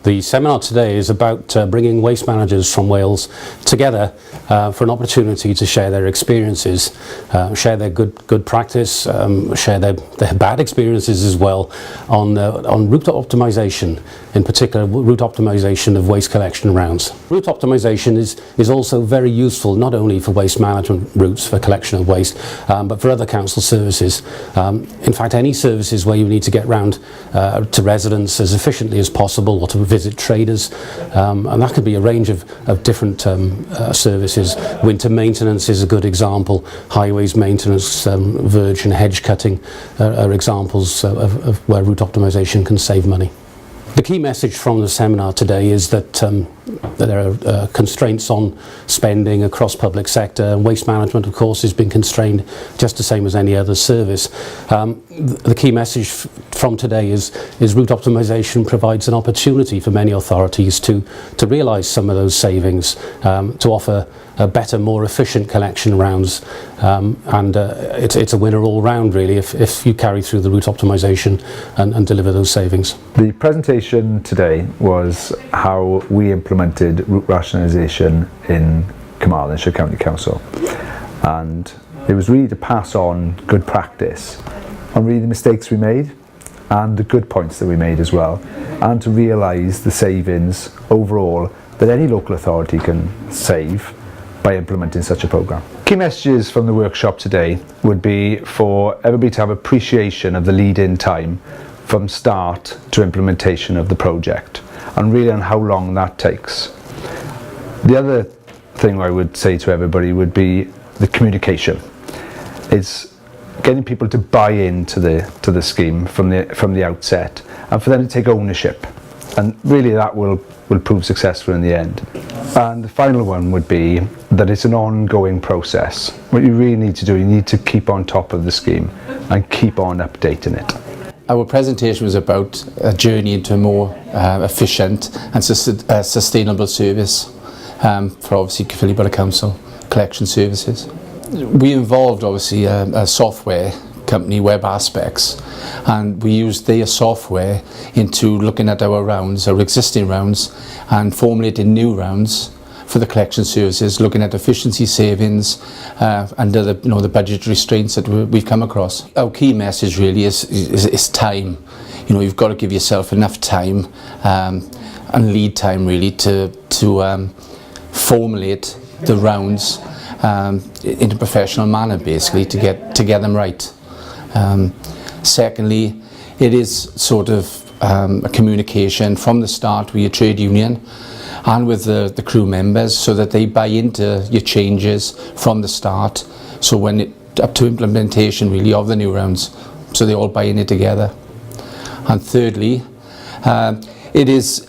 The seminar today is about bringing waste managers from Wales together for an opportunity to share their experiences, share their good practice, share their bad experiences as well on route optimisation, in particular route optimisation of waste collection rounds. Route optimisation is also very useful not only for waste management routes for collection of waste, but for other council services. In fact, any services where you need to get round to residents as efficiently as possible, or to visit traders, and that could be a range of different services. Winter maintenance is a good example. Highways maintenance, verge and hedge cutting are examples of where route optimisation can save money. The key message from the seminar today is that there are constraints on spending across public sector, and waste management, of course, has been constrained just the same as any other service. The key message from today is route optimisation provides an opportunity for many authorities to realise some of those savings, to offer better, more efficient collection rounds, and it's a winner all round really if you carry through the route optimisation and deliver those savings. The presentation today was how we implemented route rationalisation in Carmarthenshire County Council, and it was really to pass on good practice on really the mistakes we made and the good points that we made as well, and to realise the savings overall that any local authority can save by implementing such a programme. Key messages from the workshop today would be for everybody to have appreciation of the lead-in time from start to implementation of the project, and really on how long that takes. The other thing I would say to everybody would be the communication. It's getting people to buy into the scheme from the outset, and for them to take ownership, and really that will prove successful in the end. And the final one would be that it's an ongoing process. What you really need to do, you need to keep on top of the scheme and keep on updating it. Our presentation was about a journey into a more efficient and sustainable service for obviously Cymdeithas Council collection services. We involved obviously a software company, Web Aspects, and we used their software into looking at our rounds, our existing rounds, and formulating new rounds for the collection services, looking at efficiency savings under the budget restraints that we've come across. Our key message really is time. You've got to give yourself enough time and lead time really to formulate the rounds in a professional manner, basically, to get them right. Secondly, it is sort of a communication from the start with your trade union and with the crew members, so that they buy into your changes from the start, so when up to implementation really of the new rounds, so they all buy in it together. And thirdly, it is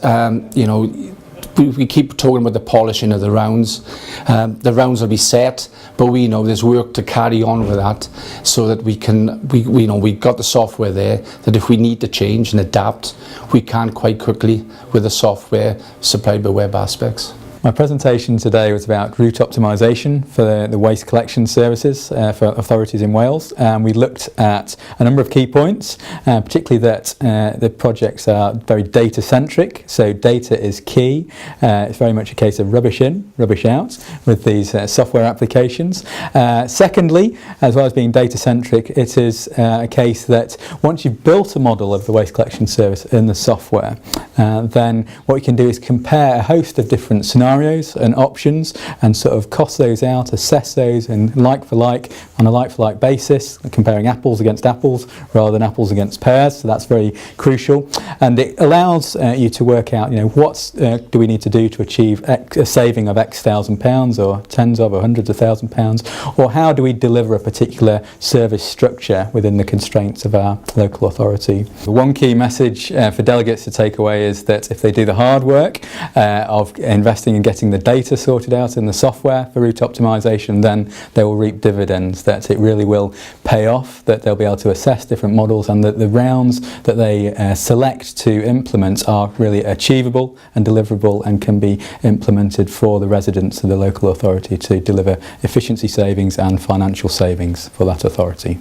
we keep talking about the polishing of the rounds. The rounds will be set, but we know there's work to carry on with that, so that we've got the software there, that if we need to change and adapt, we can quite quickly with the software supplied by Web Aspects. My presentation today was about route optimisation for the waste collection services for authorities in Wales. We looked at a number of key points, particularly that the projects are very data centric, so data is key. It's very much a case of rubbish in, rubbish out with these software applications. Secondly, as well as being data centric, it is a case that once you've built a model of the waste collection service in the software, then what you can do is compare a host of different scenarios and options, and sort of cost those out, assess those in on a like for like basis, comparing apples against apples rather than apples against pears. So that's very crucial, and it allows you to work out what do we need to do to achieve a saving of X £1,000 or tens of or hundreds of £1,000s, or how do we deliver a particular service structure within the constraints of our local authority. One key message for delegates to take away is that if they do the hard work of investing in getting the data sorted out in the software for route optimisation, then they will reap dividends, that it really will pay off, that they'll be able to assess different models, and that the rounds that they select to implement are really achievable and deliverable and can be implemented for the residents of the local authority to deliver efficiency savings and financial savings for that authority.